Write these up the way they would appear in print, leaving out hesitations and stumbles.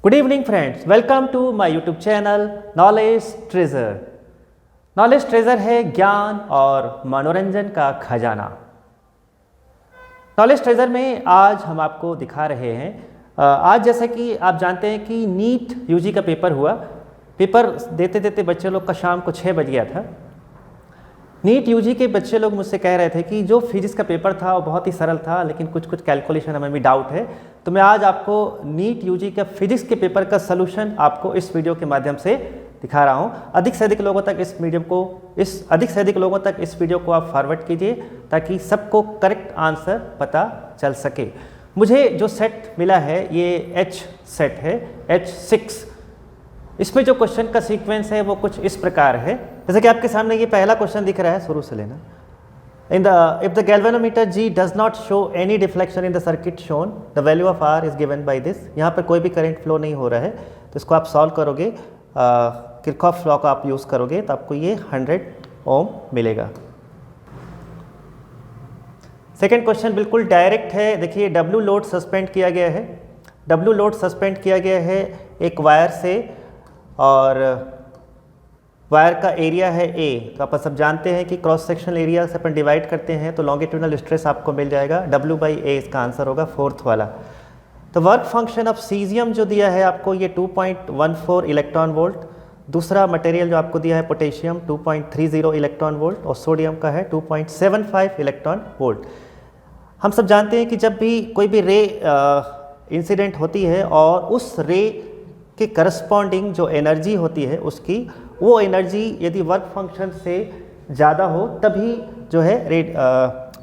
Good evening friends, welcome to my YouTube channel Knowledge Treasure. Knowledge Treasure है ज्ञान और मनोरंजन का खजाना। नॉलेज ट्रेजर में आज हम आपको दिखा रहे हैं आज जैसे कि आप जानते हैं कि नीट यूजी का पेपर हुआ। पेपर देते देते बच्चे लोग का शाम को 6 बज गया था। नीट यूजी के बच्चे लोग मुझसे कह रहे थे कि जो फिजिक्स का पेपर था वो बहुत ही सरल था, लेकिन कुछ कुछ कैलकुलेशन हमें भी डाउट है। तो मैं आज आपको नीट यूजी का फिजिक्स के पेपर का सलूशन आपको इस वीडियो के माध्यम से दिखा रहा हूँ। अधिक से अधिक लोगों तक इस वीडियो को आप फॉरवर्ड कीजिए ताकि सबको करेक्ट आंसर पता चल सके। मुझे जो सेट मिला है ये H सेट है, H6। इसमें जो क्वेश्चन का सीक्वेंस है वो कुछ इस प्रकार है, जैसे कि आपके सामने ये पहला क्वेश्चन दिख रहा है, शुरू से लेना। If the galvanometer G does not show any deflection in the circuit shown, the value of R is given by this। यहाँ पर कोई भी करंट फ्लो नहीं हो रहा है, तो इसको आप सॉल्व करोगे, किरचॉफ लॉ का आप यूज़ करोगे तो आपको ये 100 ओम मिलेगा। सेकेंड क्वेश्चन बिल्कुल डायरेक्ट है। देखिए W लोड सस्पेंड किया गया है, W लोड सस्पेंड किया गया है एक वायर से, और वायर का एरिया है A। तो आप सब जानते हैं कि क्रॉस सेक्शनल एरिया से अपन डिवाइड करते हैं तो लॉन्गिट्यूडनल स्ट्रेस आपको मिल जाएगा, W/A इसका आंसर होगा, फोर्थ वाला। तो वर्क फंक्शन ऑफ सीजियम जो दिया है आपको ये 2.14 इलेक्ट्रॉन वोल्ट, दूसरा मटेरियल जो आपको दिया है पोटेशियम 2.30 इलेक्ट्रॉन वोल्ट, और सोडियम का है 2.75 इलेक्ट्रॉन वोल्ट। हम सब जानते हैं कि जब भी कोई भी रे इंसिडेंट होती है और उस रे के करस्पॉन्डिंग जो एनर्जी होती है उसकी, वो एनर्जी यदि वर्क फंक्शन से ज़्यादा हो तभी जो है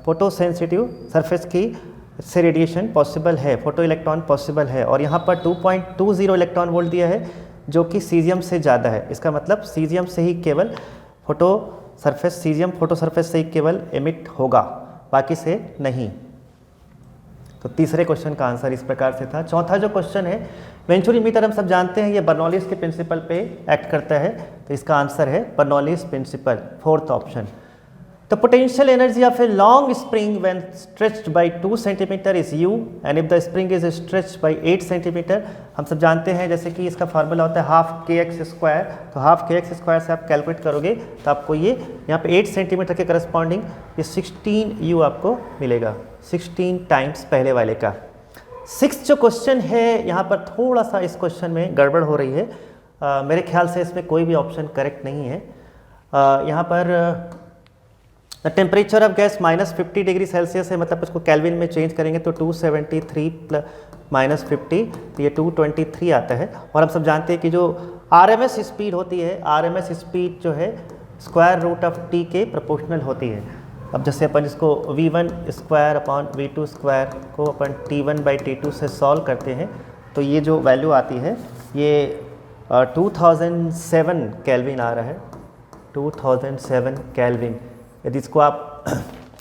फोटो सेंसिटिव सरफेस की से रेडिएशन पॉसिबल है, फोटो इलेक्ट्रॉन पॉसिबल है। और यहाँ पर 2.20 इलेक्ट्रॉन वोल्ट दिया है जो कि सीजियम से ज़्यादा है। इसका मतलब सीजियम से ही केवल सीजियम फोटो सरफेस से ही केवल एमिट होगा, बाकी से नहीं। तो तीसरे क्वेश्चन का आंसर इस प्रकार से था। चौथा जो क्वेश्चन है, वेंचुरीमीटर हम सब जानते हैं ये बर्नौलीज के प्रिंसिपल पे एक्ट करता है, तो इसका आंसर है Bernoulli's principle, fourth option. The potential energy of a long spring when stretched by 2 centimetre is U, and if the spring is stretched by 8 centimetre. हम सब जानते हैं जैसे कि इसका फार्मूला होता है हाफ kx², तो हाफ kx² से आप कैलकुलेट करोगे तो आपको ये यहाँ पे 8 सेंटीमीटर के करस्पॉन्डिंग ये 16U आपको मिलेगा, 16 टाइम्स पहले वाले का। 6th जो क्वेश्चन है यहाँ पर थोड़ा सा इस क्वेश्चन में गड़बड़ हो रही है। मेरे ख्याल से इसमें कोई भी ऑप्शन करेक्ट नहीं है। यहाँ पर the temperature of gas -50 degree Celsius है, मतलब इसको केल्विन में चेंज करेंगे तो 273 -50 तो ये 223 आता है। और हम सब जानते हैं कि जो RMS स्पीड होती है, RMS स्पीड जो है √T के प्रोपोर्शनल होती है। अब जैसे अपन इसको V1² को अपन T1/T2 से सॉल्व करते हैं तो ये जो वैल्यू आती है ये 2007 केल्विन आ रहा है, 2007 केल्विन। यदि इसको आप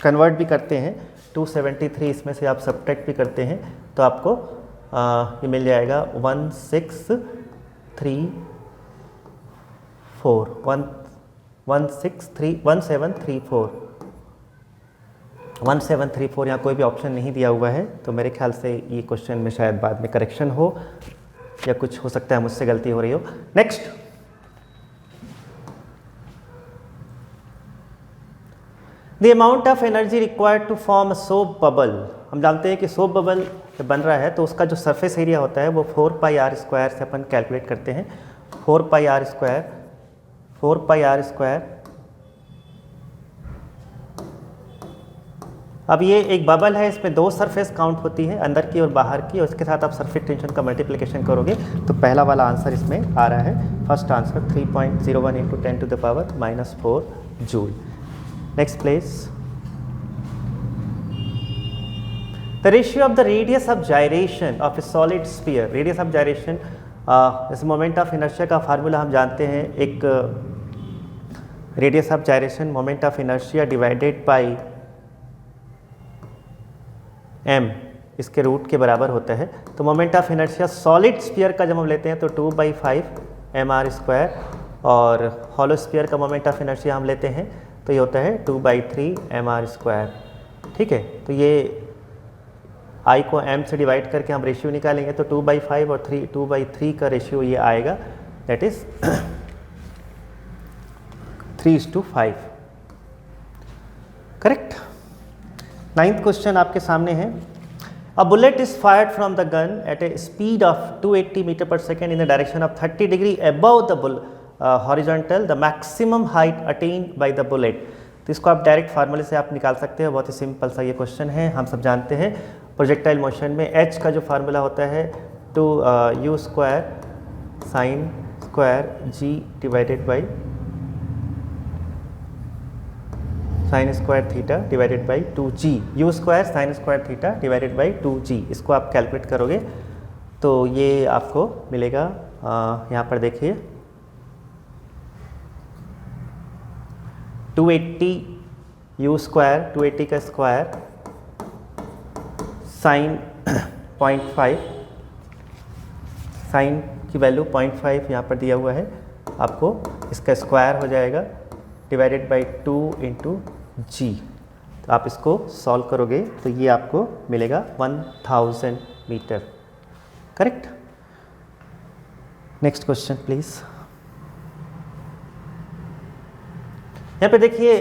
कन्वर्ट भी करते हैं 273 इसमें से आप सब्ट्रैक्ट भी करते हैं तो आपको ये मिल जाएगा 1734। यहाँ कोई भी ऑप्शन नहीं दिया हुआ है, तो मेरे ख्याल से ये क्वेश्चन में शायद बाद में करेक्शन हो या कुछ हो सकता है मुझसे गलती हो रही हो। Next, the amount of energy required to form a soap bubble. हम जानते हैं कि सोप बबल बन रहा है तो उसका जो सरफेस एरिया होता है वो 4πr² से अपन कैलकुलेट करते हैं, 4πr²। अब ये एक बबल है, इसमें 2 सरफेस काउंट होती है, अंदर की और बाहर की, और इसके साथ आप सरफेस टेंशन का मल्टीप्लिकेशन करोगे तो पहला वाला आंसर इसमें आ रहा है, first answer 3.01 × 10⁻⁻4 joule. Next please. The ratio of the radius of gyration of A solid sphere. Radius of gyration जैसे मोमेंट ऑफ इनर्शिया का फार्मूला हम जानते हैं, एक radius of gyration moment of inertia divided by m इसके root के बराबर होता है। तो moment of inertia solid sphere का जब हम लेते हैं तो 2/5 mr², और हॉलो स्फीयर का मोमेंट ऑफ इनर्शिया हम लेते हैं तो ये होता है 2/3 mr²। ठीक है, तो ये आई को m से डिवाइड करके हम रेशियो निकालेंगे तो 2/5 और 2/3 का रेशियो ये आएगा, that is 3:5। Correct. 9th question आपके सामने है। A bullet is fired from the gun at a speed of 280 meter per second in the direction of 30 degree above the horizontal. The maximum height attained by the bullet. तो इसको आप direct फार्मूले से आप निकाल सकते हैं। बहुत ही सिंपल सा ये क्वेश्चन है। हम सब जानते हैं प्रोजेक्टाइल मोशन में h का जो फार्मूला होता है 2u square sine square g divided by sine square theta divided by 2g, you square sine square theta divided by 2g। इसको आप कैलकुलेट करोगे तो ये आपको मिलेगा, यहाँ पर देखिए 280 यू स्क्वायर 280 का स्क्वायर साइन 0.5, साइन की वैल्यू 0.5 यहाँ पर दिया हुआ है, आपको इसका स्क्वायर हो जाएगा डिवाइडेड बाई 2 इंटू जी। तो आप इसको सॉल्व करोगे तो ये आपको मिलेगा 1000 metre. Correct. Next question please. यहाँ पे देखिए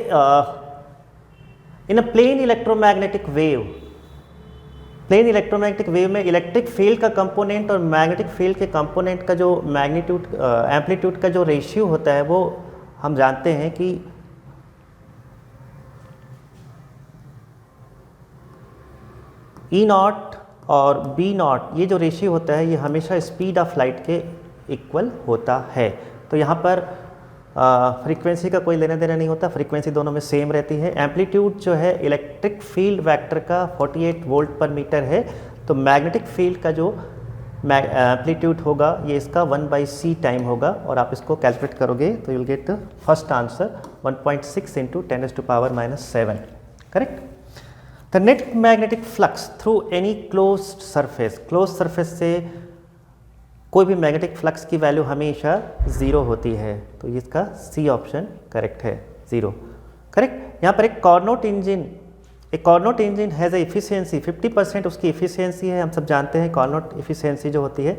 in a plane electromagnetic wave, plane electromagnetic wave में इलेक्ट्रिक फील्ड का कंपोनेंट और मैग्नेटिक फील्ड के कंपोनेंट का जो मैग्नीट्यूड एम्पलीट्यूड का जो रेशियो होता है वो हम जानते हैं कि E नॉट और B नॉट, ये जो रेशियो होता है ये हमेशा स्पीड ऑफ लाइट के इक्वल होता है। तो यहाँ पर फ्रीक्वेंसी का कोई लेना देना नहीं होता, फ्रीक्वेंसी दोनों में सेम रहती है। एम्पलीट्यूड जो है इलेक्ट्रिक फील्ड वेक्टर का 48 वोल्ट पर मीटर है, तो मैग्नेटिक फील्ड का जो एम्पलीट्यूड होगा ये इसका 1/c टाइम होगा, और आप इसको कैलकुलेट करोगे तो you will get the first answer 1.6 into 10⁻⁻7। Correct. The net magnetic flux through any closed surface, close surface से कोई भी मैग्नेटिक फ्लक्स की वैल्यू हमेशा 0 होती है, तो इसका सी ऑप्शन करेक्ट है, 0। करेक्ट। यहाँ पर एक कॉर्नोट इंजन हैज़ ए इफिशियंसी 50%, उसकी इफिशियंसी है। हम सब जानते हैं कॉर्नोट इफिशियंसी जो होती है,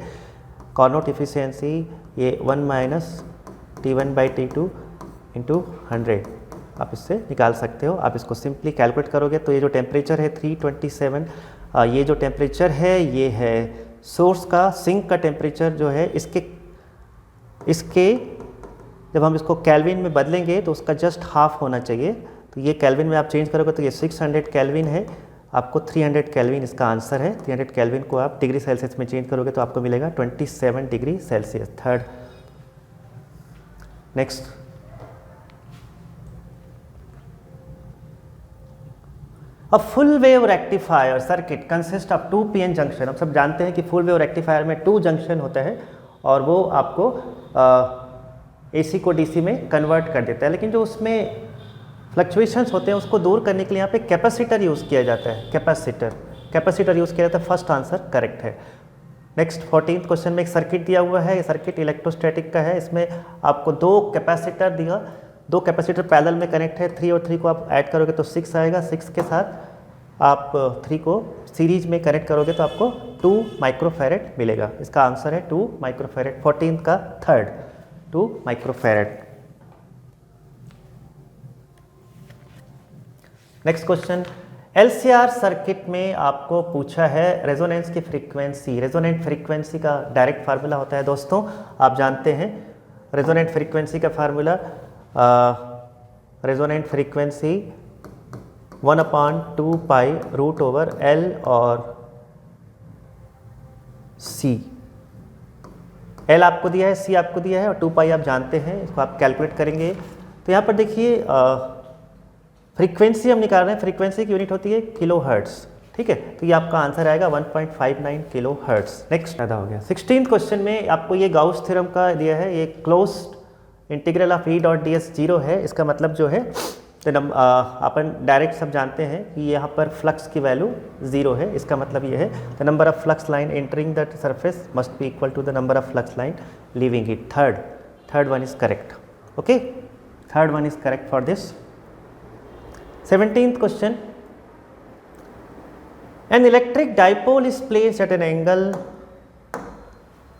कॉर्नोट इफिशियंसी ये 1 - T1/T2 इंटू 100 आप इससे निकाल सकते हो। आप इसको सिंपली कैलकुलेट करोगे तो ये जो टेम्परेचर है 327, ये जो टेम्परेचर है ये है सोर्स का, सिंक का टेम्परेचर जो है इसके जब हम इसको केल्विन में बदलेंगे तो उसका जस्ट हाफ होना चाहिए। तो ये केल्विन में आप चेंज करोगे तो ये 600 केल्विन है, आपको 300 केल्विन इसका आंसर है। 300 केल्विन को आप डिग्री सेल्सियस में चेंज करोगे तो आपको मिलेगा 27 degree Celsius. Third. Next. A full wave rectifier circuit consist of 2 PN junction. हम सब जानते हैं कि फुल वेव रेक्टिफायर में 2 जंक्शन होता है और वो आपको AC को DC में कन्वर्ट कर देता है, लेकिन जो उसमें फ्लक्चुएशंस होते हैं उसको दूर करने के लिए यहाँ पे कैपेसिटर यूज़ किया जाता है। कैपेसिटर यूज़ किया जाता है। फर्स्ट आंसर करेक्ट है। नेक्स्ट 14th क्वेश्चन में एक सर्किट दिया हुआ है, ये सर्किट इलेक्ट्रोस्टैटिक का है। इसमें आपको 2 कैपेसिटर दिया, 2 कैपेसिटर पैरेलल में कनेक्ट है। 3 और 3 को आप ऐड करोगे तो 6 आएगा। 6 के साथ आप 3 को सीरीज में कनेक्ट करोगे तो आपको 2 माइक्रोफैरेड मिलेगा। इसका आंसर है 2 माइक्रोफैरेड। 14th का third 2 microfarad. Next question, LCR circuit में आपको पूछा है रेजोनेंस की फ्रीक्वेंसी। रेजोनेंट फ्रीक्वेंसी का डायरेक्ट फार्मूला होता है दोस्तों, आप जानते हैं रेजोनेंट फ्रीक्वेंसी का formula, resonant frequency 1/2 pi root over L और C। L आपको दिया है, C आपको दिया है और 2 पाई आप जानते हैं, इसको आप कैलकुलेट करेंगे। तो यहाँ पर देखिए फ्रीक्वेंसी हम निकाल रहे हैं, फ्रीक्वेंसी की यूनिट होती है किलो हर्ट्ज़, ठीक है। तो ये आपका आंसर आएगा 1.59 किलो हर्ट्ज़। नेक्स्ट पैदा हो गया। 16th क्वेश्चन में आपको ये गाउस थ्योरम का दिया है, ये क्लोज्ड इंटीग्रल ऑफ E.ds 0 है। इसका मतलब जो है अपन डायरेक्ट सब जानते हैं कि यहाँ पर फ्लक्स की वैल्यू 0 है। इसका मतलब ये है the number of flux line entering the surface must be equal to the number of flux line leaving it. Third one is correct. Okay, third one is correct for this. 17th question, an electric dipole is placed at an angle,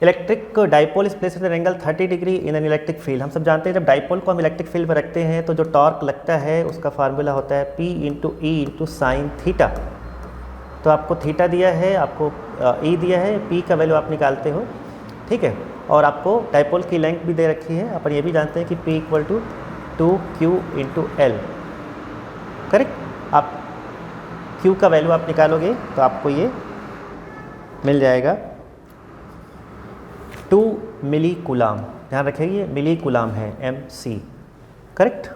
electric dipole is placed at an angle 30 degree in an electric field. हम सब जानते हैं जब dipole को हम electric field में रखते हैं तो जो टॉर्क लगता है उसका फार्मूला होता है P into E into sine theta. तो आपको थीटा दिया है, आपको ई दिया है, P का वैल्यू आप निकालते हो, ठीक है। और आपको डाइपोल की लेंथ भी दे रखी है, अपन ये भी जानते हैं कि P equal to 2Q into L, correct. आप Q का वैल्यू आप निकालोगे तो आपको ये मिल जाएगा 2 मिली कूलाम। ध्यान रखिए ये मिली कूलाम है, MC, correct.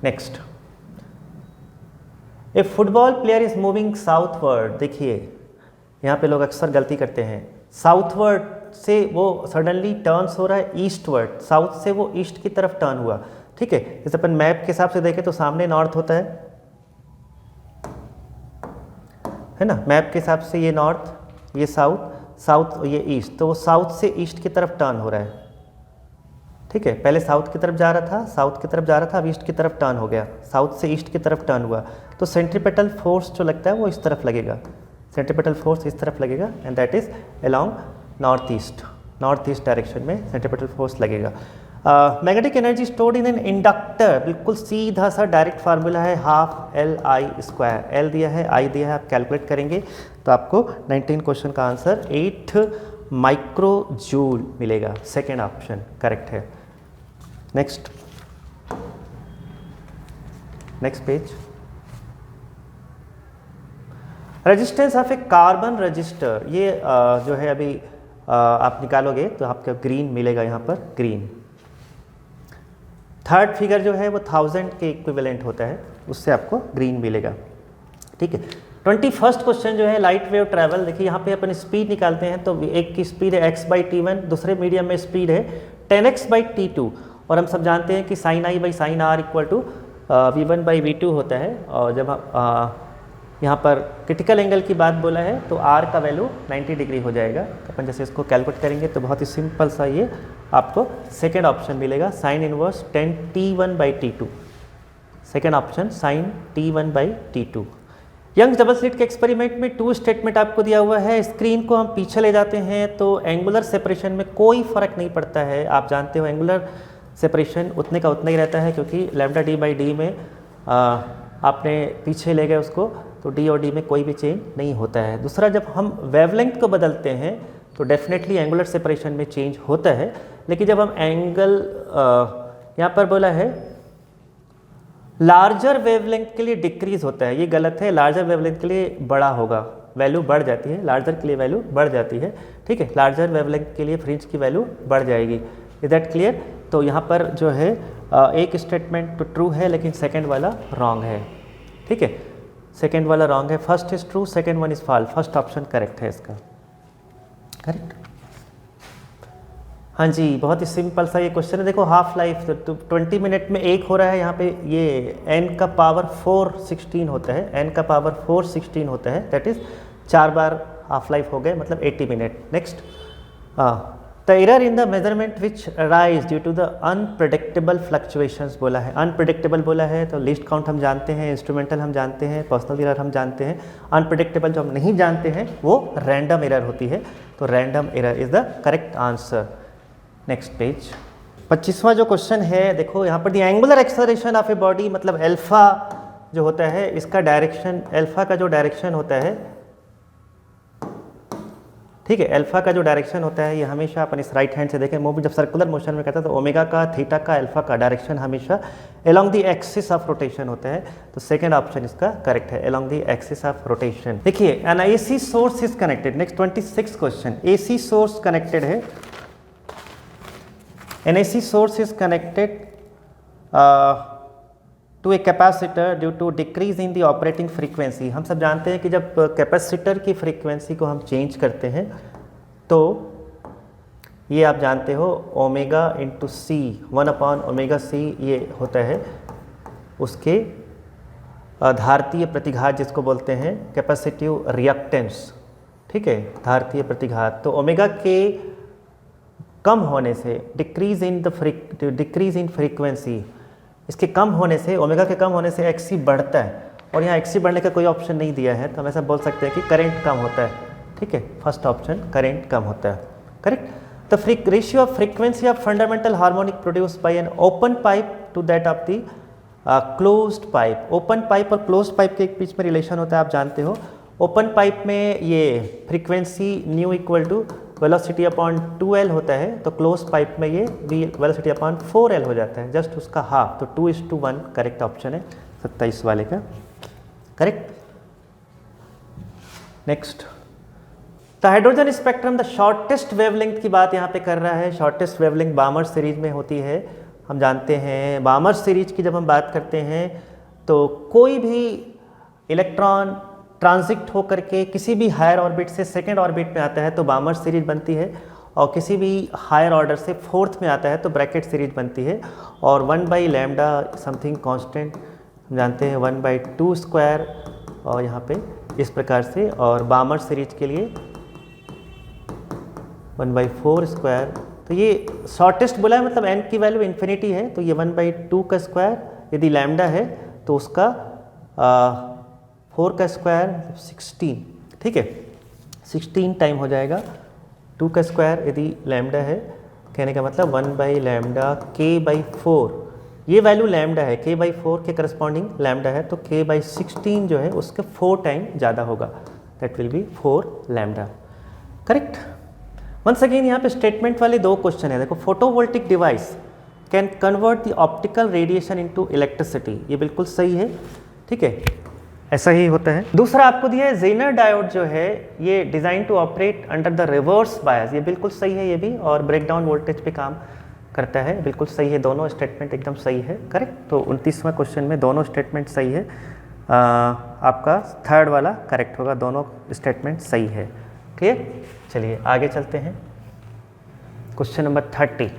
Next, A football player is moving southward. देखिए यहाँ पे लोग अक्सर गलती करते हैं, साउथवर्ड से वो सडनली टर्न्स हो रहा है ईस्टवर्ड, साउथ से वो ईस्ट की तरफ टर्न हुआ, ठीक है। जैसे अपन मैप के हिसाब से देखें तो सामने नॉर्थ होता है ना, मैप के हिसाब से ये नॉर्थ, ये साउथ, साउथ ये ईस्ट, तो वो साउथ से ईस्ट की तरफ टर्न हो रहा है, ठीक है। पहले साउथ की तरफ जा रहा था, साउथ की तरफ जा रहा था, अब ईस्ट की तरफ टर्न हो गया, साउथ से ईस्ट की तरफ टर्न हुआ, तो सेंट्रीपेटल फोर्स जो लगता है वो इस तरफ लगेगा, सेंट्रीपेटल फोर्स इस तरफ लगेगा and that is along north east direction में सेंट्रीपेटल फोर्स लगेगा। Magnetic energy stored in an inductor, बिल्कुल सीधा सा डायरेक्ट फार्मूला है हाफ LI², L दिया है, I दिया है, आप कैलकुलेट करेंगे तो आपको 19 क्वेश्चन का आंसर 8 माइक्रो जूल मिलेगा। सेकेंड ऑप्शन करेक्ट है। Next page, resistance of A carbon register, ये जो है अभी आप निकालोगे तो आपका ग्रीन मिलेगा, यहाँ पर ग्रीन। थर्ड फिगर जो है वो 1000 के इक्विवेलेंट होता है, उससे आपको ग्रीन मिलेगा, ठीक है। 21st क्वेश्चन जो है लाइट वेव ट्रैवल। देखिए यहाँ पे अपन स्पीड निकालते हैं तो एक की स्पीड है x/t1, दूसरे मीडियम में स्पीड है 10x/t2, और हम सब जानते हैं कि sin I by sin R equal to v1/v2 होता है। और जब यहाँ पर क्रिटिकल एंगल की बात बोला है तो R का वैल्यू 90 डिग्री हो जाएगा। तो अपन जैसे इसको कैलकुलेट करेंगे तो बहुत ही सिंपल सा ये आपको सेकेंड ऑप्शन मिलेगा, sine inverse 10t1/t2, second option sine t1/t2। Young double slit के एक्सपेरिमेंट में 2 स्टेटमेंट आपको दिया हुआ है, स्क्रीन को हम पीछे ले जाते हैं तो एंगुलर सेपरेशन में कोई फ़र्क नहीं पड़ता है। आप जानते हो एंगुलर सेपरेशन उतने का उतना ही रहता है, क्योंकि λd/d में आपने पीछे ले गए उसको तो d और d में कोई भी चेंज नहीं होता है। दूसरा, जब हम वेवलेंथ को बदलते हैं तो डेफिनेटली एंगुलर सेपरेशन में चेंज होता है, लेकिन जब हम एंगल यहाँ पर बोला है लार्जर वेवलेंथ के लिए डिक्रीज होता है, ये गलत है। लार्जर वेवलेंथ के लिए बड़ा होगा, वैल्यू बढ़ जाती है, लार्जर के लिए वैल्यू बढ़ जाती है, ठीक है। लार्जर वेवलेंथ के लिए फ्रिंज की वैल्यू बढ़ जाएगी। Is that clear? तो यहाँ पर जो है एक स्टेटमेंट तो ट्रू है लेकिन सेकेंड वाला रॉन्ग है, ठीक है। सेकेंड वाला रॉन्ग है, first is true, second one is false, first option correct है इसका, करेक्ट। हाँ जी, बहुत ही सिंपल सा ये क्वेश्चन है। देखो हाफ लाइफ तो 20 मिनट में एक हो रहा है, यहाँ पे ये n का पावर 416 होता है, n का पावर 416 होता है, दैट इज 4 बार हाफ लाइफ हो गए, मतलब 80 minute. Next, the error in the measurement which rise due to the unpredictable fluctuations बोला है। अनप्रेडिक्टेबल बोला है तो लिस्ट काउंट हम जानते हैं, इंस्ट्रूमेंटल हम जानते हैं, पर्सनल एरर हम जानते हैं। अनप्रेडिक्टेबल जो हम नहीं जानते हैं वो रैंडम एरर होती है, तो random error is the correct answer. Next page, 25वां जो क्वेश्चन है, देखो यहाँ पर the angular acceleration of a body, मतलब अल्फा जो होता है इसका डायरेक्शन, अल्फा का जो डायरेक्शन होता है, ठीक है, अल्फा का जो डायरेक्शन होता है ये हमेशा अपन इस राइट हैंड से देखें, मूव जब सर्कुलर मोशन में कहता है तो ओमेगा का, थीटा का, अल्फा का डायरेक्शन हमेशा along the axis of rotation होता है, तो सेकंड ऑप्शन इसका करेक्ट है, along the axis of rotation. देखिए an AC source is connected. Next 26 question, AC source connected है, an AC source is connected to a capacitor due to decrease in the operating frequency। हम सब जानते हैं कि जब capacitor की frequency को हम चेंज करते हैं तो ये आप जानते हो ओमेगा इंटू सी, 1/ओमेगा c ये होता है उसके धारतीय प्रतिघात जिसको बोलते हैं कैपेसिटिव रिएक्टेंस, ठीक है, धारतीय प्रतिघात। तो ओमेगा के कम होने से, डिक्रीज इन फ्रीक्वेंसी, इसके कम होने से, ओमेगा के कम होने से XC बढ़ता है, और यहाँ एक्सी बढ़ने का कोई ऑप्शन नहीं दिया है, तो हम ऐसा बोल सकते हैं कि करेंट कम होता है। ठीक है, फर्स्ट ऑप्शन करेंट कम होता है, correct. The ratio of frequency of fundamental harmonic produce by an open pipe to that of the closed pipe. Open pipe और क्लोज्ड पाइप के बीच में रिलेशन होता है, आप जानते हो। ओपन पाइप में ये frequency nu equal to velocity upon 2L होता है, तो क्लोज पाइप में ये वेलोसिटी अपॉन 4L हो जाता है, जस्ट उसका हाफ, तो 2:1 करेक्ट ऑप्शन है 27 वाले का, correct. Next, the hydrogen spectrum the shortest wavelength की बात यहाँ पे कर रहा है। शॉर्टेस्ट वेवलेंथ बामर सीरीज में होती है, हम जानते हैं। बामर सीरीज की जब हम बात करते हैं तो कोई भी इलेक्ट्रॉन ट्रांजिट हो करके किसी भी हायर ऑर्बिट से सेकेंड ऑर्बिट में आता है तो बामर सीरीज बनती है, और किसी भी हायर ऑर्डर से फोर्थ में आता है तो ब्रैकेट सीरीज बनती है। और 1/λ समथिंग कांस्टेंट हम जानते हैं 1/2 स्क्वायर, और यहाँ पे इस प्रकार से। और बामर सीरीज के लिए 1/4 स्क्वायर। तो ये शॉर्टेस्ट बोला है, मतलब n की वैल्यू इन्फिनिटी है, तो ये 1/2 का स्क्वायर, यदि लैम्डा है तो उसका 4 का स्क्वायर 16, ठीक है, 16 टाइम हो जाएगा 2 का स्क्वायर यदि लैम्डा है, कहने का मतलब 1/λ k/4, ये वैल्यू लैम्डा है, k/4 के करस्पॉन्डिंग लैम्डा है, तो k/16 जो है उसके 4 टाइम ज़्यादा होगा, that will be 4λ, correct. Once again यहाँ पे स्टेटमेंट वाले 2 क्वेश्चन है, देखो। Photovoltaic device can convert the optical radiation into electricity, ये बिल्कुल सही है, ठीक है, ऐसा ही होता है। दूसरा आपको दिया है जेनर डायोड जो है ये design to operate under the reverse bias, ये बिल्कुल सही है ये भी, और ब्रेकडाउन वोल्टेज पे काम करता है, बिल्कुल सही है, दोनों स्टेटमेंट एकदम सही है, करेक्ट। तो 29वां क्वेश्चन में दोनों स्टेटमेंट सही है, आपका थर्ड वाला करेक्ट होगा, दोनों स्टेटमेंट सही है, क्लियर। चलिए आगे चलते हैं, क्वेश्चन नंबर 30।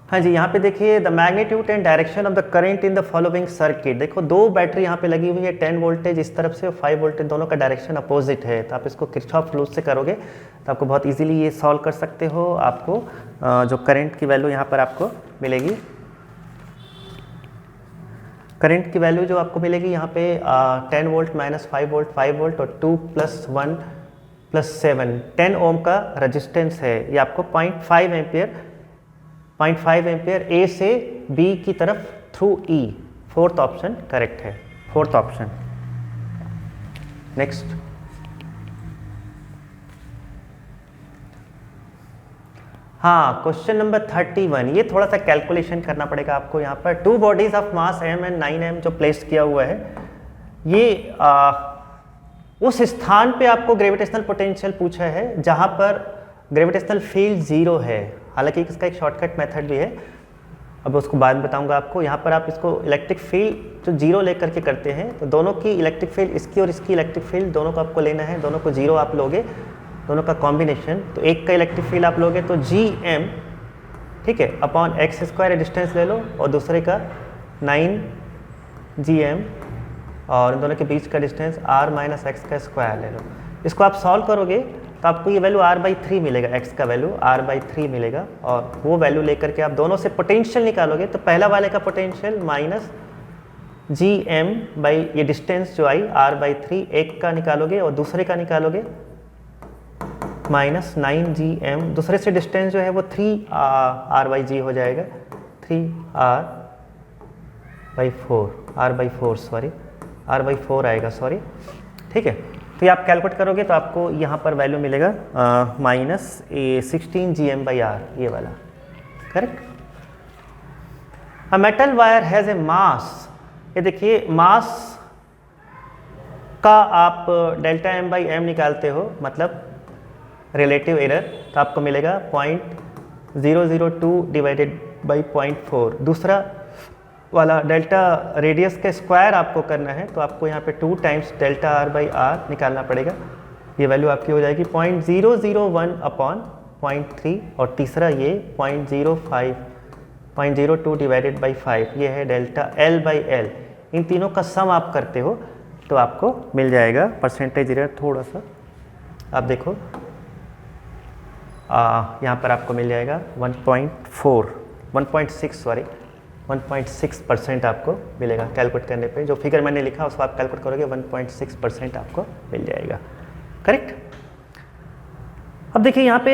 हाँ जी, यहाँ पे देखिए, the magnitude and direction of the current in the following circuit. देखो 2 बैटरी यहाँ पे लगी हुई है, 10 वोल्टेज इस तरफ से और 5 वोल्टेज, दोनों का डायरेक्शन अपोजिट है, तो आप इसको किरचॉफ लॉ से करोगे तो आपको बहुत इजीली ये सॉल्व कर सकते हो। आपको जो करंट की वैल्यू यहाँ पर आपको मिलेगी, करंट की वैल्यू जो आपको मिलेगी यहाँ पे 10 वोल्ट - 5 वोल्ट 5 वोल्ट और 2 + 1 + 7 10 ओम का रजिस्टेंस है, ये आपको 0.5 एम्पियर ए से बी की तरफ थ्रू ई, फोर्थ ऑप्शन करेक्ट है, फोर्थ ऑप्शन। नेक्स्ट, हाँ, क्वेश्चन नंबर 31, ये थोड़ा सा कैलकुलेशन करना पड़ेगा आपको। यहाँ पर 2 bodies of mass m and 9m जो प्लेस किया हुआ है, ये उस स्थान पे आपको ग्रेविटेशनल पोटेंशियल पूछा है जहाँ पर ग्रेविटेशनल फील्ड 0 है। हालांकि इसका एक शॉर्टकट मेथड भी है, अब उसको बाद में बताऊंगा आपको। यहाँ पर आप इसको इलेक्ट्रिक फील्ड जो 0 लेकर के करते हैं, तो दोनों की इलेक्ट्रिक फील्ड, इसकी और इसकी इलेक्ट्रिक फील्ड दोनों को आपको लेना है, दोनों को 0 आप लोगे, दोनों का कॉम्बिनेशन, तो एक का इलेक्ट्रिक फील्ड आप लोगे तो gm, ठीक है, अपॉन x² डिस्टेंस ले लो, और दूसरे का 9gm, और इन दोनों के बीच का डिस्टेंस r - x का स्क्वायर ले लो। इसको आप सॉल्व करोगे तो आपको ये वैल्यू r/3 मिलेगा, x का वैल्यू r/3 मिलेगा, और वो वैल्यू लेकर के आप दोनों से पोटेंशियल निकालोगे, तो पहला वाले का पोटेंशियल -gm बाई ये डिस्टेंस जो आई r/3 एक का निकालोगे, और दूसरे का निकालोगे -9gm, दूसरे से डिस्टेंस जो है वो 3r/g हो जाएगा, 3r/4 आएगा, सॉरी, ठीक है। तो ये आप कैलकुलेट करोगे तो आपको यहाँ पर वैल्यू मिलेगा -16gm/r, ये वाला, correct. A metal wire has a mass, ये देखिए मास का आप Δm/m निकालते हो, मतलब रिलेटिव एरर, तो आपको मिलेगा 0.002 डिवाइडेड बाई 0.4। दूसरा वाला डेल्टा रेडियस के स्क्वायर आपको करना है, तो आपको यहाँ पे 2 टाइम्स Δr/r निकालना पड़ेगा, ये वैल्यू आपकी हो जाएगी 0.001 अपॉन 0.3, और तीसरा ये 0.02 डिवाइडेड बाई 5, ये है ΔL/L। इन तीनों का सम आप करते हो तो आपको मिल जाएगा। परसेंटेज एरर थोड़ा सा आप देखो, यहाँ पर आपको मिल जाएगा 1.6 सॉरी 1.6% आपको मिलेगा कैलकुलेट करने पे। जो फिगर मैंने लिखा उसको आप कैलकुलेट करोगे 1.6% आपको मिल जाएगा। करेक्ट। अब देखिए यहाँ पे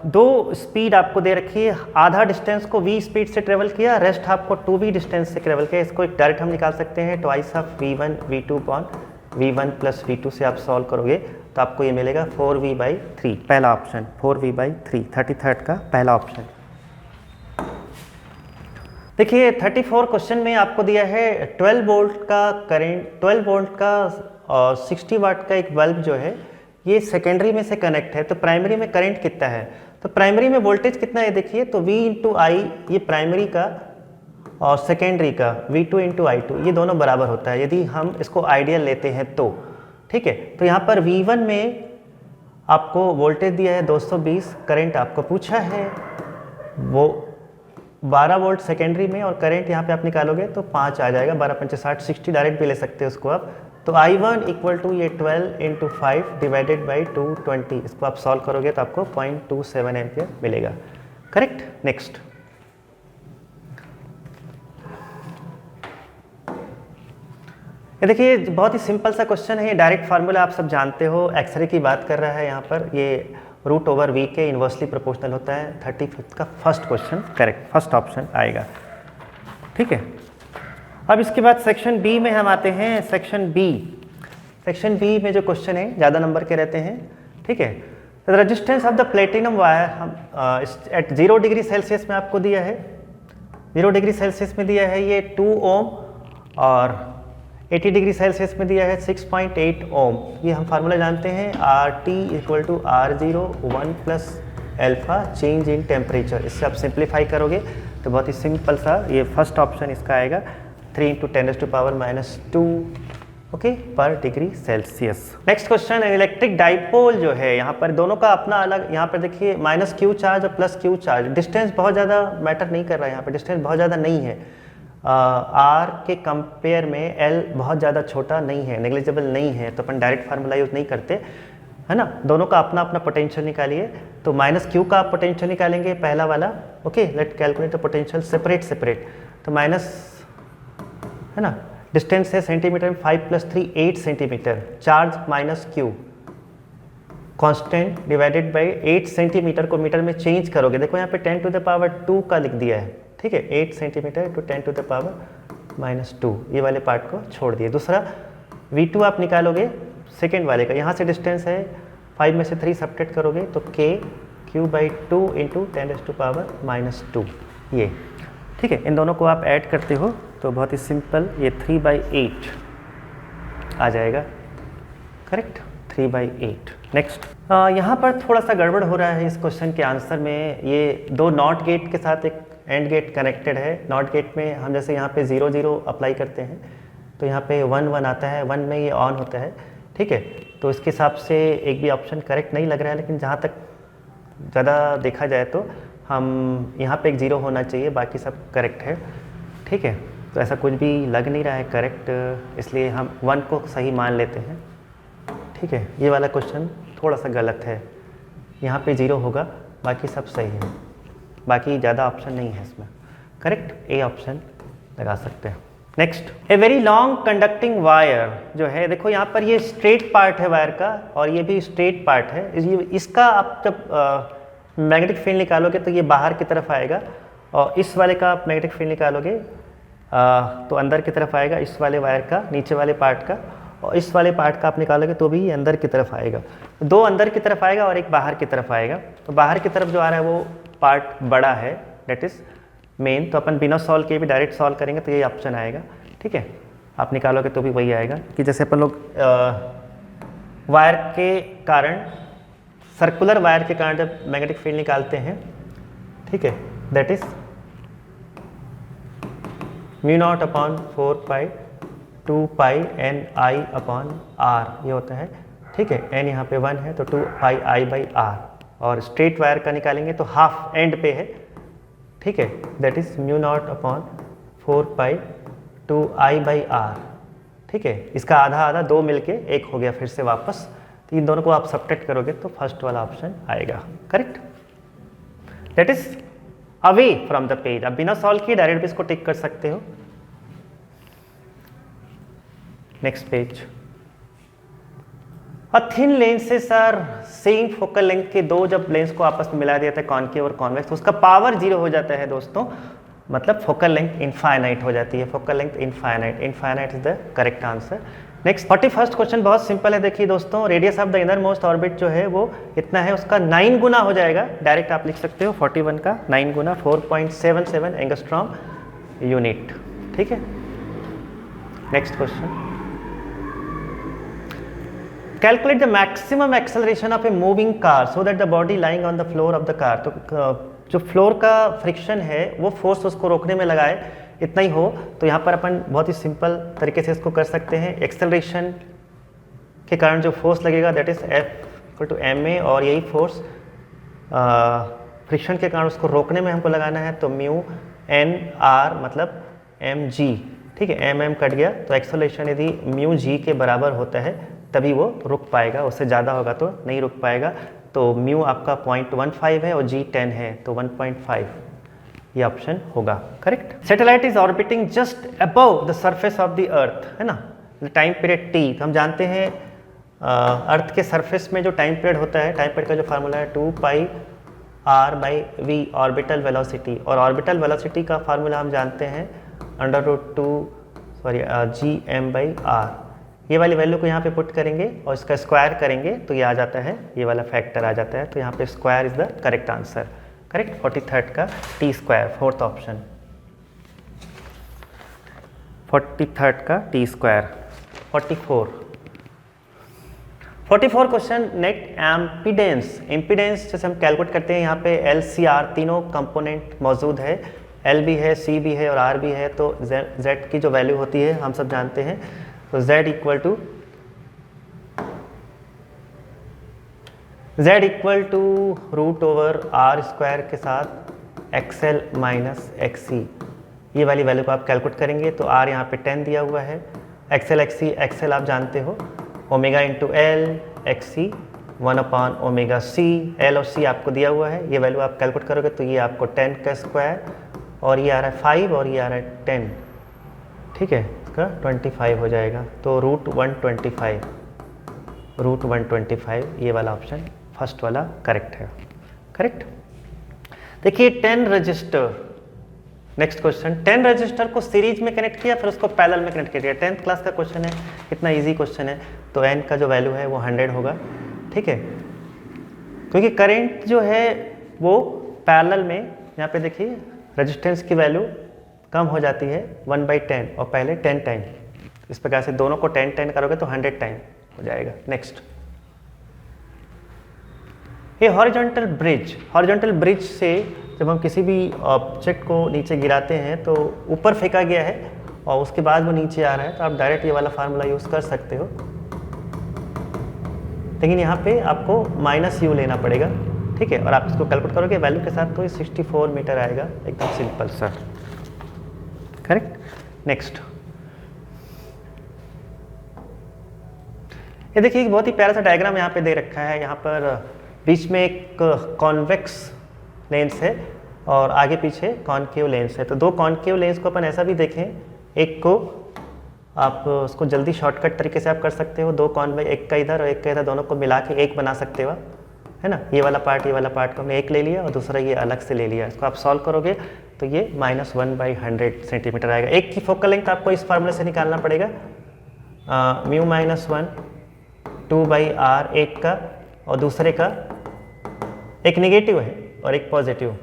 दो स्पीड आपको दे रखी है, आधा डिस्टेंस को v स्पीड से ट्रेवल किया, रेस्ट आपको 2v डिस्टेंस से ट्रेवल किया। इसको एक डायरेक्ट हम निकाल सकते हैं, twice of v1 v2 upon v1 plus v2 से आप सॉल्व करोगे तो आपको ये मिलेगा 4v/3, पहला ऑप्शन 4v/3, 33rd का पहला ऑप्शन। देखिए 34 क्वेश्चन में आपको दिया है 12 वोल्ट का करंट, 12 वोल्ट का 60 वाट का एक बल्ब जो है ये सेकेंडरी में से कनेक्ट है, तो प्राइमरी में करंट कितना है, तो प्राइमरी में वोल्टेज कितना है देखिए, तो V × I ये प्राइमरी का और सेकेंडरी का V2 × I2 ये दोनों बराबर होता है यदि हम इसको आइडियल लेते हैं तो। ठीक है, तो यहाँ पर V1 में आपको वोल्टेज दिया है 220, करंट आपको पूछा है वो 12 वोल्ट सेकेंडरी में, और करंट यहाँ पे आप निकालोगे तो 5 आ जाएगा, 12 × 5 = 60, 60 डायरेक्ट भी ले सकते हैं उसको आप। तो I1 = ये 12 × 5 डिवाइडेड बाई 220, इसको आप सॉल्व करोगे तो आपको 0.27 एम्पियर मिलेगा। करेक्ट। नेक्स्ट, ये देखिए बहुत ही सिंपल सा क्वेश्चन है, डायरेक्ट फार्मूला आप सब जानते हो, एक्सरे की बात कर रहा है यहाँ पर, ये √/v के इन्वर्सली प्रोपोर्शनल होता है। 35th का first question correct, first option आएगा। ठीक है, अब इसके बाद सेक्शन बी में हम आते हैं। सेक्शन बी में जो क्वेश्चन है ज़्यादा नंबर के रहते हैं। ठीक है, the resistance of the platinum wire हम एट 0 डिग्री सेल्सियस में आपको दिया है, 0 डिग्री सेल्सियस में दिया है ये 2 ओम, और 80 डिग्री सेल्सियस में दिया है 6.8 ओम। ये हम फार्मूला जानते हैं, RT = R0 1 + alpha change in temperature. इससे आप सिंप्लीफाई करोगे तो बहुत ही सिंपल सा ये फर्स्ट ऑप्शन इसका आएगा, 3 × 10⁻², ओके, पर degree Celsius. Next question, electric dipole जो है यहाँ पर दोनों का अपना अलग, यहाँ पर देखिए -q चार्ज और +q चार्ज, डिस्टेंस बहुत ज़्यादा मैटर नहीं कर रहा है, यहाँ पर डिस्टेंस बहुत ज़्यादा नहीं है, R के कंपेयर में L बहुत ज़्यादा छोटा नहीं है, नेग्लिजिबल नहीं है, तो अपन डायरेक्ट फार्मूला यूज़ नहीं करते, है ना। दोनों का अपना अपना पोटेंशियल निकालिए, तो -q का आप पोटेंशियल निकालेंगे पहला वाला, okay, let calculate the potential separate, तो माइनस, है ना, डिस्टेंस है सेंटीमीटर में, 5 + 3 8 centimetre, charge -q constant divided by 8 centimetre को मीटर में चेंज करोगे, देखो यहाँ पे 10⁻² का लिख दिया है। ठीक है, 8 सेंटीमीटर × 10⁻², ये वाले पार्ट को छोड़ दिए। दूसरा V2 आप निकालोगे सेकेंड वाले का, यहाँ से डिस्टेंस है 5 में से 3 सब्ट्रैक्ट करोगे तो Q/2 × 10⁻², ये। ठीक है, इन दोनों को आप ऐड करते हो तो बहुत ही सिंपल ये 3/8 आ जाएगा। करेक्ट, 3/8। नेक्स्ट, यहाँ पर थोड़ा सा गड़बड़ हो रहा है इस क्वेश्चन के आंसर में, ये 2 नॉट गेट के साथ एक एंड गेट कनेक्टेड है। नॉट गेट में हम जैसे यहाँ पे 0 0 अप्लाई करते हैं तो यहाँ पे 1 1 आता है, 1 में ये ऑन होता है। ठीक है, तो इसके हिसाब से एक भी ऑप्शन करेक्ट नहीं लग रहा है, लेकिन जहाँ तक ज़्यादा देखा जाए तो हम यहाँ पे एक 0 होना चाहिए, बाकी सब करेक्ट है। ठीक है, तो ऐसा कुछ भी लग नहीं रहा है करेक्ट, इसलिए हम 1 को सही मान लेते हैं। ठीक है, ये वाला क्वेश्चन थोड़ा सा गलत है, यहाँ पे 0 होगा, बाकी सब सही है, बाकी ज़्यादा ऑप्शन नहीं है इसमें। करेक्ट, ए ऑप्शन लगा सकते हैं। Next, a very long conducting wire जो है, देखो यहाँ पर ये स्ट्रेट पार्ट है वायर का और ये भी स्ट्रेट पार्ट है। इसका आप जब मैग्नेटिक फील्ड निकालोगे तो ये बाहर की तरफ आएगा, और इस वाले का आप मैग्नेटिक फील्ड निकालोगे तो अंदर की तरफ आएगा, इस वाले वायर का, नीचे वाले पार्ट का, और इस वाले पार्ट का आप निकालोगे तो भी ये अंदर की तरफ आएगा। 2 अंदर की तरफ आएगा और एक बाहर की तरफ आएगा। तो बाहर की तरफ जो आ रहा है वो पार्ट बड़ा है, डेट इज़ मेन, तो अपन बिना सॉल्व किए भी डायरेक्ट सॉल्व करेंगे तो ये ऑप्शन आएगा। ठीक है, आप निकालोगे तो भी वही आएगा कि जैसे अपन लोग वायर के कारण, सर्कुलर वायर के कारण जब मैग्नेटिक फील्ड निकालते हैं, ठीक है, दैट इज μ0/4π 2πNI/R ये होता है। ठीक है, n यहाँ पे 1 है तो 2πI/R, और स्ट्रेट वायर का निकालेंगे तो हाफ एंड पे है। ठीक है, दैट इज μ0/4π 2I/R। ठीक है, इसका आधा आधा 2 मिलके 1 हो गया फिर से वापस, तो इन दोनों को आप सब्ट्रैक्ट करोगे तो फर्स्ट वाला ऑप्शन आएगा। Correct, that is away from the page. अब बिना सॉल्व किए डायरेक्ट भी इसको टिक कर सकते हो। Next page. A thin lens से सर सेम फोकल लेंथ के दो जब लेंस को आपस में मिला दिया था कॉनकेव और कॉन्वेक्स, तो उसका पावर 0 हो जाता है दोस्तों, मतलब फोकल लेंथ इनफाइनाइट हो जाती है। Focal length infinite, infinite is the correct answer. Next 41st question बहुत सिंपल है। देखिए दोस्तों, radius of the inner most orbit जो है वो इतना है, उसका 9 गुना हो जाएगा। डायरेक्ट आप लिख सकते हो 41 का 9 गुना 4.77 एंगस्ट्रॉम यूनिट। ठीक है। Next question, calculate the maximum acceleration of a moving car so that the body lying on the floor of the car. तो जो फ्लोर का फ्रिक्शन है वो फोर्स उसको रोकने में लगाए इतना ही हो, तो यहाँ पर अपन बहुत ही सिंपल तरीके से इसको कर सकते हैं। एक्सेलरेशन के कारण जो फोर्स लगेगा दैट इज F=ma, और यही फोर्स फ्रिक्शन के कारण उसको रोकने में हमको लगाना है, तो म्यू एन आर मतलब mg। ठीक है, mm कट गया, तो एक्सेलरेशन यदि म्यू जी के बराबर होता है तभी वो रुक पाएगा, उससे ज़्यादा होगा तो नहीं रुक पाएगा। तो म्यू आपका 0.15 है और जी 10 है, तो 1.5 ये ऑप्शन होगा correct. Satellite is orbiting just above the surface of the earth, है ना। टाइम पीरियड टी, तो हम जानते हैं अर्थ के सरफेस में जो टाइम पीरियड होता है, टाइम पीरियड का जो फार्मूला है 2πr/v ऑर्बिटल वेलोसिटी, और ऑर्बिटल वेलोसिटी का फार्मूला हम जानते हैं √2 ये वाली वैल्यू को यहाँ पे पुट करेंगे और इसका स्क्वायर करेंगे तो ये आ जाता है, ये वाला फैक्टर आ जाता है, तो यहाँ पे square is the correct answer correct. 43rd का T square, fourth option 43rd का T square. 44 question, net impedance. Impedance जैसे हम कैलकुलेट करते हैं, यहाँ पे LCR तीनों कंपोनेंट मौजूद है, L भी है, C भी है और R भी है, तो Z की जो वैल्यू होती है हम सब जानते हैं, तो Z इक्वल टू √r² के साथ XL माइनस XC, ये वाली वैल्यू को आप कैलकुलेट करेंगे, तो R यहाँ पे 10 दिया हुआ है, XL XC, XL आप जानते हो, omega into L, XC 1/ωc, L और C आपको दिया हुआ है, ये वैल्यू आप कैलकुलेट करोगे तो ये आपको 10 का स्क्वायर, और ये आ रहा है 5 और ये आ रहा है 10, ठीक है, इसका 25 हो जाएगा, तो √125 ये वाला ऑप्शन फर्स्ट वाला करेक्ट है करेक्ट। देखिए 10 रजिस्टर, नेक्स्ट क्वेश्चन, 10 रजिस्टर को सीरीज में कनेक्ट किया फिर उसको पैरेलल में कनेक्ट किया। 10th क्लास का क्वेश्चन है, इतना इजी क्वेश्चन है, तो n का जो वैल्यू है वो 100 होगा, ठीक है, क्योंकि करंट जो है वो पैरेलल में, यहाँ पे देखिए रेजिस्टेंस की वैल्यू कम हो जाती है 1/10 और पहले 10 टाइम, इस प्रकार से दोनों को 10 करोगे तो 100 टाइम हो जाएगा। नेक्स्ट, ये हॉरिजॉन्टल ब्रिज, हॉरिजॉन्टल ब्रिज से जब हम किसी भी ऑब्जेक्ट को नीचे गिराते हैं तो ऊपर फेंका गया है और उसके बाद वो नीचे आ रहा है, तो आप डायरेक्ट ये वाला फार्मूला यूज़ कर सकते हो, लेकिन यहाँ पे आपको -u लेना पड़ेगा, ठीक है, और आप इसको कैलकुलेट करोगे वैल्यू के साथ तो ये 64 मीटर आएगा, एकदम सिंपल सा करेक्ट। नेक्स्ट, ये देखिए एक बहुत ही प्यारा सा डायग्राम यहाँ पे दे रखा है, यहाँ पर बीच में एक कॉन्वेक्स लेंस है और आगे पीछे कॉनकेव लेंस है, तो दो कॉनकेव लेंस को अपन ऐसा भी देखें, एक को आप उसको जल्दी शॉर्टकट तरीके से आप कर सकते हो, दो कॉन्वेक्स, एक का इधर और एक का इधर, दोनों को मिला के एक बना सकते हो, है ना, ये वाला पार्ट को हमने एक ले लिया और दूसरा ये अलग से ले लिया, इसको आप सॉल्व करोगे तो ये -1/100 सेंटीमीटर आएगा। एक की फोकल लेंथ आपको इस फार्मूले से निकालना पड़ेगा, म्यू -1 2/r, एक का, और दूसरे का एक नेगेटिव है और एक पॉजिटिव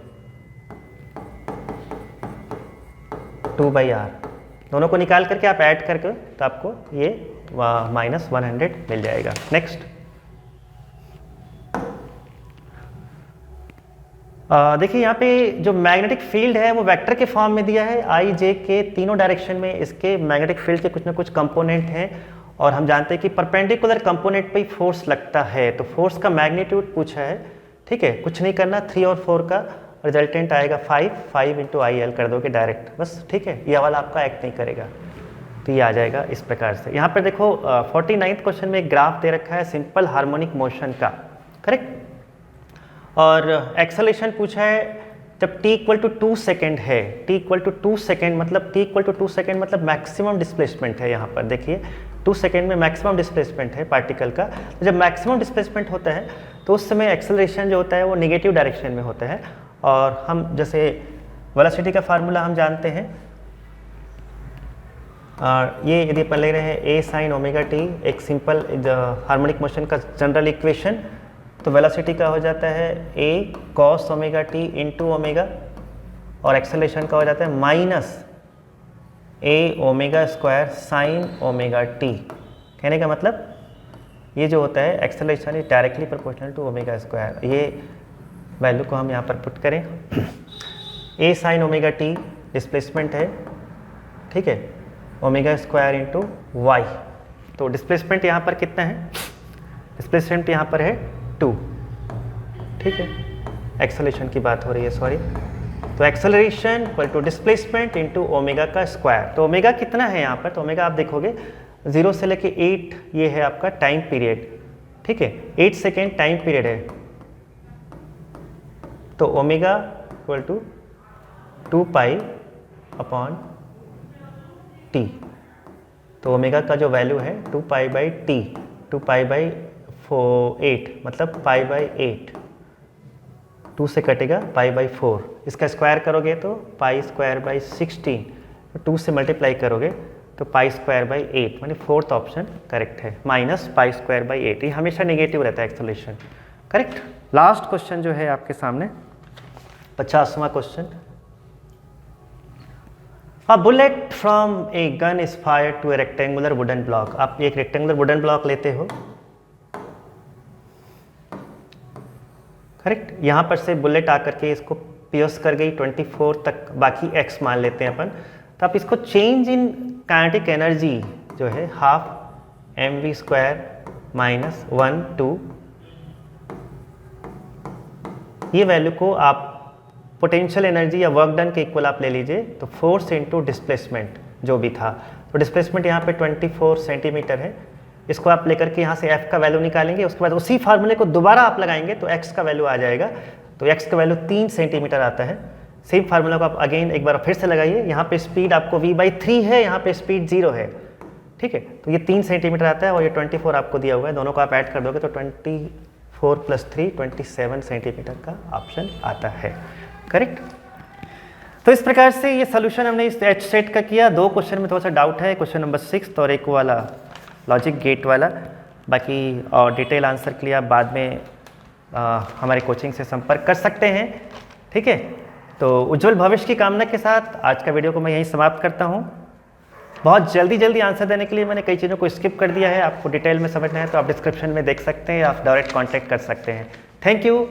2/r, दोनों को निकाल करके आप ऐड करके तो आपको ये -100 मिल जाएगा। नेक्स्ट, देखिए यहाँ पे जो मैग्नेटिक फील्ड है वो वेक्टर के फॉर्म में दिया है, I J के तीनों डायरेक्शन में इसके मैग्नेटिक फील्ड के कुछ ना कुछ कंपोनेंट हैं, और हम जानते हैं कि परपेंडिकुलर कंपोनेंट पे ही फोर्स लगता है, तो फोर्स का मैग्नीट्यूड पूछा है, ठीक है, कुछ नहीं करना, 3 और 4 का रिजल्टेंट आएगा 5 × IL कर दोगे डायरेक्ट बस, ठीक है, ये वाला आपका एक्ट नहीं करेगा, तो ये आ जाएगा इस प्रकार से। यहाँ पर देखो 49th क्वेश्चन में एक ग्राफ दे रखा है सिंपल हार्मोनिक मोशन का, करेक्ट, और एक्सेलरेशन पूछा है जब t इक्वल टू 2 सेकेंड है, t इक्वल टू 2 सेकेंड मतलब t इक्वल टू 2 सेकेंड मतलब मैक्सिमम डिस्प्लेसमेंट है। यहाँ पर देखिए 2 सेकेंड में मैक्सिमम डिस्प्लेसमेंट है पार्टिकल का। तो जब मैक्सिमम डिस्प्लेसमेंट होता है तो उस समय एक्सेलरेशन जो होता है वो नेगेटिव डायरेक्शन में होता है। और हम जैसे वेलोसिटी का फार्मूला हम जानते हैं, और ये यदि अपन ले रहे हैं a sin ओमेगा t, एक सिंपल हार्मोनिक मोशन का जनरल इक्वेशन, तो वेलोसिटी का हो जाता है a cos omega t into omega, और एक्सेलरेशन का हो जाता है minus a omega square sine omega t। कहने का मतलब ये जो होता है acceleration is directly proportional to omega square. ये वैल्यू को हम यहाँ पर पुट करें, a sine omega t displacement है, ठीक है, ओमेगा स्क्वायर इंटू वाई। तो डिस्प्लेसमेंट यहाँ पर कितना है, डिस्प्लेसमेंट यहाँ पर है 2, ठीक है, एक्सेलरेशन की बात हो रही है, सॉरी। तो acceleration equal to displacement into omega का स्क्वायर। तो ओमेगा कितना है यहाँ पर, तो ओमेगा आप देखोगे 0 से लेके 8, ये है आपका टाइम पीरियड, ठीक है, 8 सेकेंड टाइम पीरियड है। तो omega equal to 2 pi upon T. तो ओमेगा का जो वैल्यू है 2 pi by T, 2 pi by 8 मतलब पाई बाई 8, 2 से कटेगा पाई बाई 4, इसका स्क्वायर करोगे तो पाई स्क्वायर बाई 16, तो 2 से मल्टीप्लाई करोगे तो पाई स्क्वायर बाई 8, मानी फोर्थ ऑप्शन करेक्ट है, माइनस पाई स्क्वायर बाई 8। ये हमेशा नेगेटिव रहता है एक्सेलरेशन, करेक्ट। लास्ट क्वेश्चन जो है आपके सामने 50वां question, A bullet from a gun is fired to a rectangular wooden block। आप एक रेक्टेंगुलर वुडन ब्लॉक लेते हो, करेक्ट, यहाँ पर से बुलेट आकर के इसको पियर्स कर गई 24 तक, बाकी x मान लेते हैं अपन। तो आप इसको चेंज इन काइनेटिक एनर्जी जो है हाफ mv स्क्वायर माइनस 1 2, ये वैल्यू को आप पोटेंशियल एनर्जी या वर्क डन के इक्वल आप ले लीजिए, तो फोर्स इंटू डिस्प्लेसमेंट जो भी था। तो डिस्प्लेसमेंट यहाँ पे 24 सेंटीमीटर है, इसको आप लेकर के यहाँ से f का वैल्यू निकालेंगे, उसके बाद उसी फार्मूले को दोबारा आप लगाएंगे तो x का वैल्यू आ जाएगा। तो x का वैल्यू 3 सेंटीमीटर आता है। सेम फार्मूला को आप अगेन एक बार फिर से लगाइए, यहाँ पे स्पीड आपको v/3 है, यहाँ पे स्पीड 0 है, ठीक है। तो ये 3 सेंटीमीटर आता है और ये 24 आपको दिया हुआ है, दोनों को आप ऐड कर दोगे तो 24 + 3 27 सेंटीमीटर का ऑप्शन आता है, करेक्ट। तो इस प्रकार से ये सोल्यूशन हमने इस एच सेट का किया। 2 क्वेश्चन में थोड़ा सा डाउट है, क्वेश्चन नंबर 6 और एक वाला लॉजिक गेट वाला। बाकी और डिटेल आंसर के लिए आप बाद में हमारे कोचिंग से संपर्क कर सकते हैं, ठीक है। तो उज्जवल भविष्य की कामना के साथ आज का वीडियो को मैं यहीं समाप्त करता हूँ। बहुत जल्दी आंसर देने के लिए मैंने कई चीज़ों को स्किप कर दिया है, आपको डिटेल में समझना है तो आप डिस्क्रिप्शन में देख सकते हैं, आप डायरेक्ट कॉन्टैक्ट कर सकते हैं। Thank you.